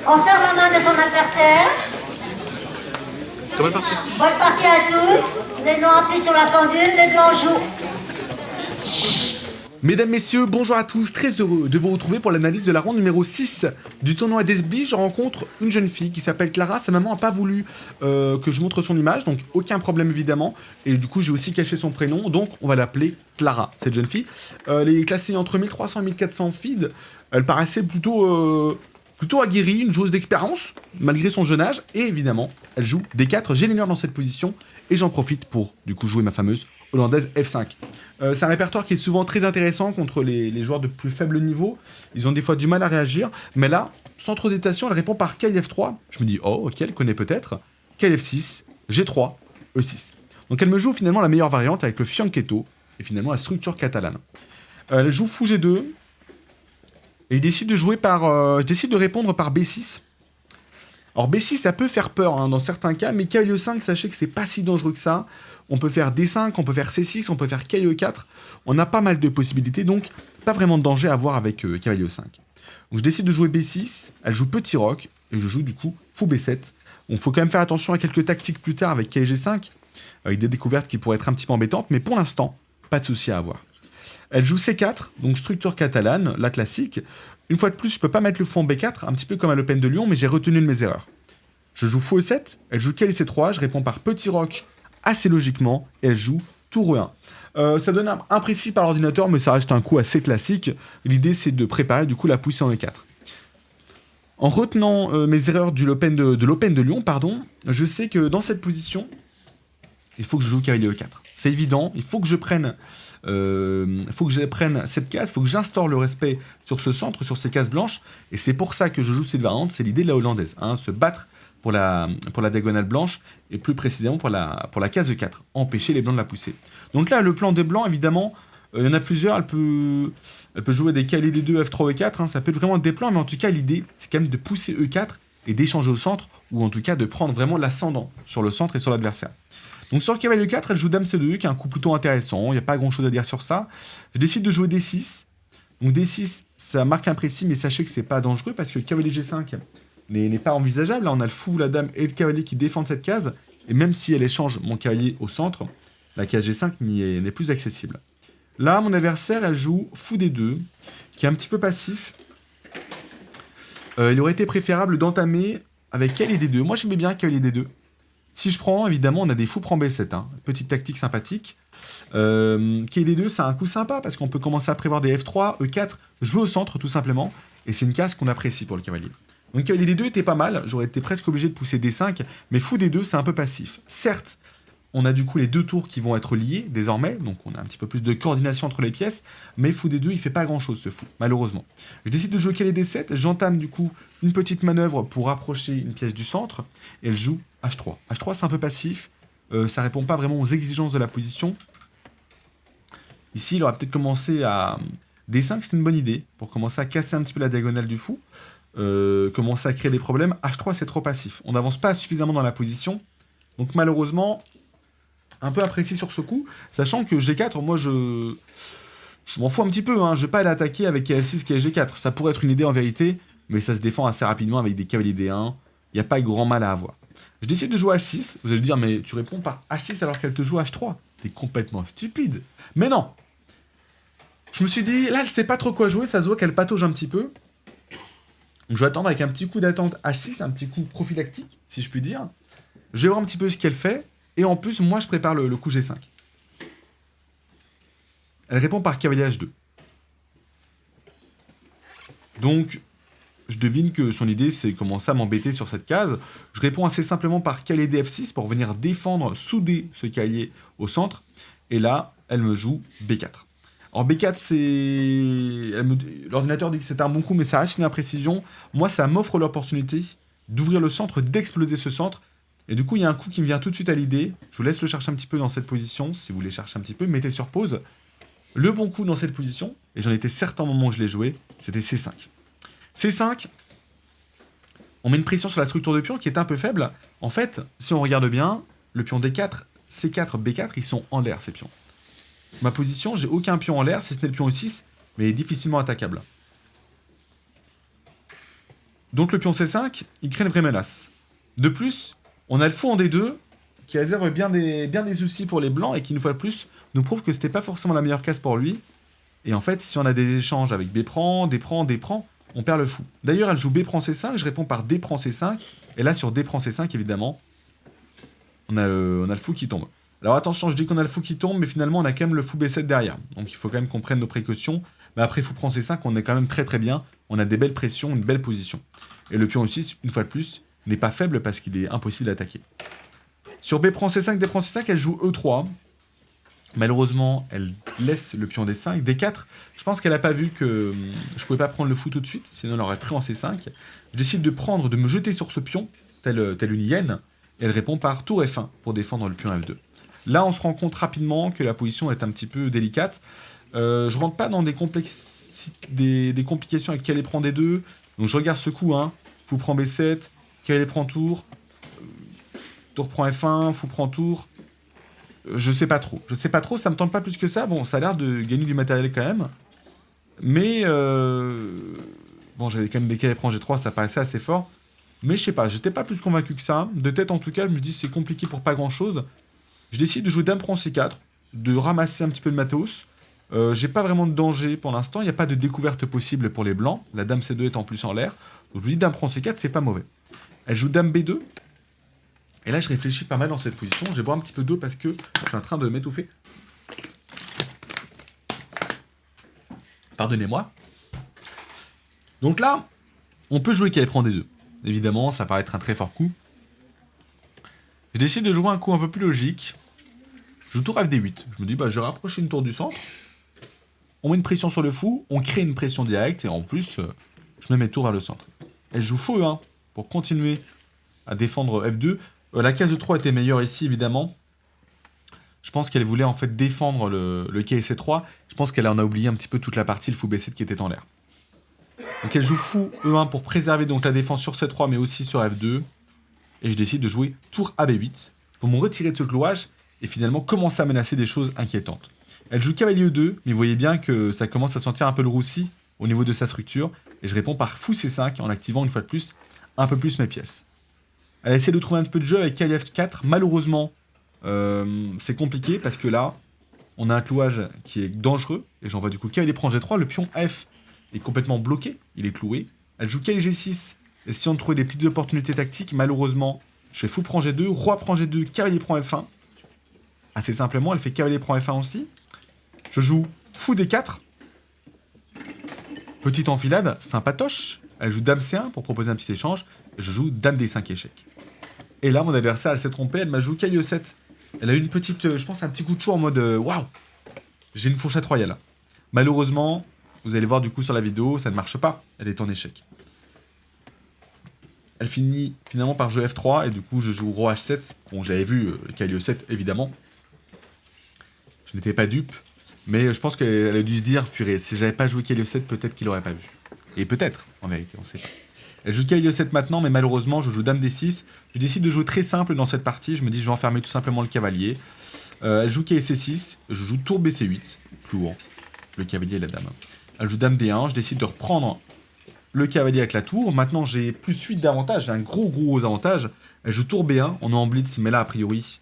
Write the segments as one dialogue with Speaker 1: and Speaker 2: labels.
Speaker 1: On serre la main de son adversaire.
Speaker 2: Très bonne partie.
Speaker 1: Bonne partie à tous. Les noirs appuient sur la pendule, les blancs jouent.
Speaker 2: Mesdames, messieurs, bonjour à tous, très heureux de vous retrouver pour l'analyse de la ronde numéro 6 du tournoi d'Esbly. Je rencontre une jeune fille qui s'appelle Clara. Sa maman n'a pas voulu que je montre son image, donc aucun problème évidemment. Et du coup, j'ai aussi caché son prénom, donc on va l'appeler Clara, cette jeune fille. Elle est classée entre 1300 et 1400 feed. Elle paraissait plutôt aguerrie, une joueuse d'expérience, malgré son jeune âge. Et évidemment, elle joue D4. J'ai les murs dans cette position et j'en profite pour du coup jouer ma fameuse hollandaise F5. C'est un répertoire qui est souvent très intéressant contre les joueurs de plus faible niveau. Ils ont des fois du mal à réagir, mais là, sans trop d'hésitation, elle répond par Kyle F3. Je me dis, oh, ok, elle connaît peut-être. Kyle F6, G3, E6. Donc elle me joue finalement la meilleure variante avec le fianchetto et finalement la structure catalane. Elle joue fou G2 et je décide de répondre par B6. Alors B6, ça peut faire peur dans certains cas, mais cavalier E5, sachez que c'est pas si dangereux que ça. On peut faire D5, on peut faire C6, on peut faire cavalier E4. On a pas mal de possibilités, donc pas vraiment de danger à avoir avec cavalier E5. Donc je décide de jouer B6, elle joue petit roc, et je joue du coup fou B7. Donc faut quand même faire attention à quelques tactiques plus tard avec cavalier G5, avec des découvertes qui pourraient être un petit peu embêtantes, mais pour l'instant, pas de souci à avoir. Elle joue C4, donc structure catalane, la classique. Une fois de plus, je peux pas mettre le fou en B4, un petit peu comme à l'Open de Lyon, mais j'ai retenu de mes erreurs. Je joue fou E7, elle joue cavalier C3, je réponds par petit roc assez logiquement, et elle joue tour E1. Ça donne imprécis par l'ordinateur, mais ça reste un coup assez classique. L'idée, c'est de préparer du coup la poussée en E4. En retenant mes erreurs de l'Open de Lyon, je sais que dans cette position, il faut que je joue cavalier E4. C'est évident, il faut que je prenne cette case, il faut que j'instaure le respect sur ce centre, sur ces cases blanches, et c'est pour ça que je joue cette variante, c'est l'idée de la hollandaise, se battre pour la diagonale blanche, et plus précisément pour la case E4, empêcher les blancs de la pousser. Donc là, le plan des blancs, évidemment, il y en a plusieurs, elle peut jouer des cavaliers D2, F3, E4, ça peut être vraiment des plans, mais en tout cas, l'idée, c'est quand même de pousser E4, et d'échanger au centre, ou en tout cas de prendre vraiment l'ascendant sur le centre et sur l'adversaire. Donc sur cavalier E4, elle joue dame C2, qui est un coup plutôt intéressant, il n'y a pas grand chose à dire sur ça. Je décide de jouer D6. Donc D6, ça marque imprécis, mais sachez que c'est pas dangereux, parce que le cavalier G5 n'est pas envisageable. Là, on a le fou, la dame et le cavalier qui défendent cette case, et même si elle échange mon cavalier au centre, la case G5 n'est plus accessible. Là, mon adversaire, elle joue fou D2, qui est un petit peu passif. Il aurait été préférable d'entamer avec cavalier D2. Moi, j'aimais bien cavalier D2. Si je prends, évidemment, on a des fous prend B7. Petite tactique sympathique. Cavalier D2, c'est un coup sympa, parce qu'on peut commencer à prévoir des F3, E4, jouer au centre, tout simplement. Et c'est une case qu'on apprécie pour le cavalier. Donc cavalier D2 était pas mal, j'aurais été presque obligé de pousser D5, mais fou D2, c'est un peu passif. Certes, on a du coup les deux tours qui vont être liés, désormais, donc on a un petit peu plus de coordination entre les pièces, mais fou D2, il fait pas grand-chose, ce fou, malheureusement. Je décide de jouer cavalier D7, j'entame du coup une petite manœuvre pour rapprocher une pièce du centre, et elle joue H3. H3, c'est un peu passif, ça répond pas vraiment aux exigences de la position. Ici, il aurait peut-être commencé à... D5, c'est une bonne idée, pour commencer à casser un petit peu la diagonale du fou. Commencer à créer des problèmes. H3, c'est trop passif. On n'avance pas suffisamment dans la position. Donc malheureusement, un peu apprécié sur ce coup. Sachant que G4, moi, je m'en fous un petit peu. Je vais pas aller attaquer avec F6 qui est G4. Ça pourrait être une idée en vérité, mais ça se défend assez rapidement avec des cavaliers D1. Il n'y a pas grand mal à avoir. Je décide de jouer H6. Vous allez me dire, mais tu réponds par H6 alors qu'elle te joue H3. T'es complètement stupide. Mais non. Je me suis dit, là, elle sait pas trop quoi jouer. Ça se voit qu'elle patauge un petit peu. Donc je vais attendre avec un petit coup d'attente H6, un petit coup prophylactique, si je puis dire. Je vais voir un petit peu ce qu'elle fait. Et en plus, moi, je prépare le coup G5. Elle répond par cavalier H2. Donc, je devine que son idée, c'est commencer à m'embêter sur cette case. Je réponds assez simplement par cavalier DF6 pour venir défendre, souder ce cavalier au centre. Et là, elle me joue B4. Alors B4, l'ordinateur dit que c'est un bon coup, mais ça reste une imprécision. Moi, ça m'offre l'opportunité d'ouvrir le centre, d'exploser ce centre. Et du coup, il y a un coup qui me vient tout de suite à l'idée. Je vous laisse le chercher un petit peu dans cette position. Si vous voulez chercher un petit peu, mettez sur pause. Le bon coup dans cette position, et j'en étais certain au moment où je l'ai joué, c'était C5. C5, on met une pression sur la structure de pion qui est un peu faible. En fait, si on regarde bien, le pion D4, C4, B4, ils sont en l'air, ces pions. Ma position, j'ai aucun pion en l'air, si ce n'est le pion E6, mais il est difficilement attaquable. Donc le pion C5, il crée une vraie menace. De plus, on a le fou en D2, qui réserve bien des soucis pour les blancs, et qui, une fois de plus, nous prouve que c'était pas forcément la meilleure case pour lui. Et en fait, si on a des échanges avec B prend, D prend, D prend, on perd le fou. D'ailleurs, elle joue B prend C5, je réponds par D prend C5, et là, sur D prend C5, évidemment, on a le fou qui tombe. Alors attention, je dis qu'on a le fou qui tombe, mais finalement, on a quand même le fou B7 derrière. Donc il faut quand même qu'on prenne nos précautions. Mais après, fou prend C5, on est quand même très très bien. On a des belles pressions, une belle position. Et le pion E6, une fois de plus, n'est pas faible parce qu'il est impossible d'attaquer. Sur B prend C5, D prend C5, elle joue E3. Malheureusement, elle laisse le pion D5. D4, je pense qu'elle n'a pas vu que je pouvais pas prendre le fou tout de suite, sinon elle aurait pris en C5. Je décide de me jeter sur ce pion, telle une hyène, et elle répond par tour F1 pour défendre le pion F2. Là, on se rend compte rapidement que la position est un petit peu délicate. Je rentre pas dans des complications avec cavalier prend D2, donc je regarde ce coup, hein. Fou prend B7, cavalier prend tour, tour prend F1, fou prend tour. Je sais pas trop, ça me tente pas plus que ça. Bon, ça a l'air de gagner du matériel quand même. Mais, bon, j'avais quand même des cavaliers prend G3, ça paraissait assez fort. Mais je sais pas, j'étais pas plus convaincu que ça. De tête en tout cas, je me dis c'est compliqué pour pas grand chose. Je décide de jouer dame prend C4, de ramasser un petit peu de matos. J'ai pas vraiment de danger pour l'instant, il n'y a pas de découverte possible pour les blancs. La dame C2 est en plus en l'air. Donc je vous dis dame prend C4, c'est pas mauvais. Elle joue dame B2. Et là, je réfléchis pas mal dans cette position. Je vais boire un petit peu d'eau parce que je suis en train de m'étouffer. Pardonnez-moi. Donc là, on peut jouer cavalier prend D2. Évidemment, ça paraît être un très fort coup. Je décide de jouer un coup un peu plus logique. Je joue tour FD8. Je me dis, bah, je vais rapprocher une tour du centre. On met une pression sur le fou, on crée une pression directe, et en plus, je mets mes tours vers le centre. Elle joue faux E1 pour continuer à défendre F2. La case de 3 était meilleure ici, évidemment. Je pense qu'elle voulait en fait défendre le quai C3. Je pense qu'elle en a oublié un petit peu toute la partie, le fou B7 qui était en l'air. Donc elle joue fou E1 pour préserver donc la défense sur C3, mais aussi sur F2. Et je décide de jouer tour AB8 pour me retirer de ce clouage et finalement commencer à menacer des choses inquiétantes. Elle joue cavalier E2, mais vous voyez bien que ça commence à sentir un peu le roussi au niveau de sa structure. Et je réponds par fou C5 en activant une fois de plus un peu plus mes pièces. Elle a essayé de trouver un peu de jeu avec cavalier F4. Malheureusement, c'est compliqué parce que là, on a un clouage qui est dangereux. Et j'envoie du coup cavalier prend G3. Le pion F est complètement bloqué. Il est cloué. Elle joue cavalier G6. Essayant de trouver des petites opportunités tactiques. Malheureusement, je fais fou prend G2. Roi prend G2. Cavalier prend F1. Assez simplement, elle fait cavalier prend F1 aussi. Je joue fou D4. Petite enfilade, sympatoche. Elle joue dame C1 pour proposer un petit échange. Et je joue dame D5 échec. Et là, mon adversaire, elle s'est trompée. Elle m'a joué cavalier E7. Elle a eu une petite, je pense, un petit coup de chaud en mode waouh, j'ai une fourchette royale. Malheureusement, vous allez voir du coup sur la vidéo, ça ne marche pas. Elle est en échec. Elle finit finalement par jouer F3. Et du coup, je joue roi H7. Bon, j'avais vu cavalier E7, évidemment. Je n'étais pas dupe. Mais je pense qu'elle a dû se dire, purée, si j'avais pas joué cavalier E7, peut-être qu'il aurait pas vu. Et peut-être, en vérité, on sait pas. Elle joue cavalier E7 maintenant, mais malheureusement, je joue dame D6. Je décide de jouer très simple dans cette partie. Je me dis, je vais enfermer tout simplement le cavalier. Elle joue cavalier C6. Je joue tour BC8, clouant le cavalier et la dame. Elle joue dame D1. Je décide de reprendre le cavalier avec la tour. Maintenant, j'ai plus 8 d'avantage. J'ai un gros avantage. Elle joue tour B1. On est en blitz, mais là, a priori,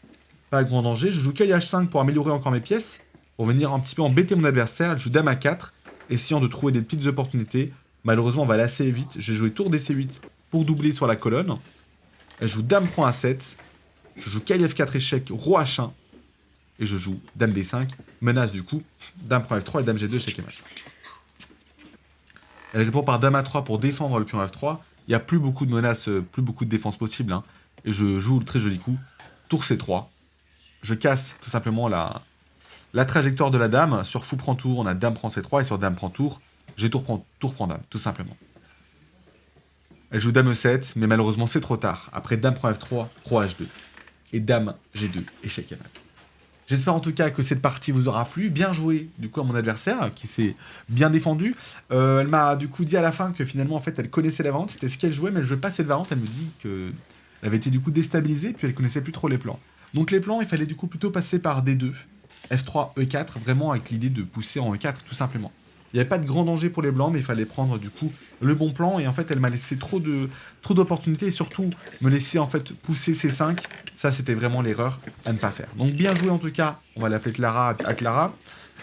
Speaker 2: pas grand danger. Je joue cavalier H5 pour améliorer encore mes pièces. Pour venir un petit peu embêter mon adversaire. Elle joue dame A4. Essayant de trouver des petites opportunités. Malheureusement, on va aller assez vite. J'ai joué tour DC8 pour doubler sur la colonne. Elle joue dame prend A7. Je joue cavalier F4 échec, roi H1. Et je joue dame D5. Menace du coup. Dame prend F3 et dame G2 échec et mat. Elle répond par dame A3 pour défendre le pion F3. Il n'y a plus beaucoup de menaces, plus beaucoup de défense possible. Hein. Et je joue le très joli coup. Tour C3. Je casse tout simplement la trajectoire de la dame. Sur fou prend tour, on a dame prend C3. Et sur dame prend tour, j'ai tour prend dame, tout simplement. Elle joue dame E7, mais malheureusement c'est trop tard. Après dame prend F3, roi H2. Et dame G2, échec et mat. J'espère en tout cas que cette partie vous aura plu. Bien joué du coup à mon adversaire, qui s'est bien défendu. Elle m'a du coup dit à la fin que finalement en fait elle connaissait la variante, c'était ce qu'elle jouait, mais elle jouait pas cette variante. Elle me dit qu'elle avait été du coup déstabilisée, puis elle connaissait plus trop les plans. Donc les plans, il fallait du coup plutôt passer par D2, F3, E4, vraiment avec l'idée de pousser en E4 tout simplement. Il n'y avait pas de grand danger pour les blancs, mais il fallait prendre du coup le bon plan. Et en fait, elle m'a laissé trop d'opportunités et surtout me laisser en fait pousser C5. Ça, c'était vraiment l'erreur à ne pas faire. Donc bien joué en tout cas. On va l'appeler Clara à Clara.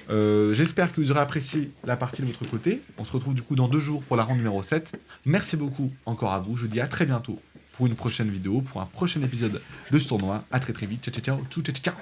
Speaker 2: J'espère que vous aurez apprécié la partie de votre côté. On se retrouve du coup dans 2 jours pour la ronde numéro 7. Merci beaucoup encore à vous. Je vous dis à très bientôt pour une prochaine vidéo, pour un prochain épisode de ce tournoi. À très très vite. Ciao ciao ciao. Ciao ciao.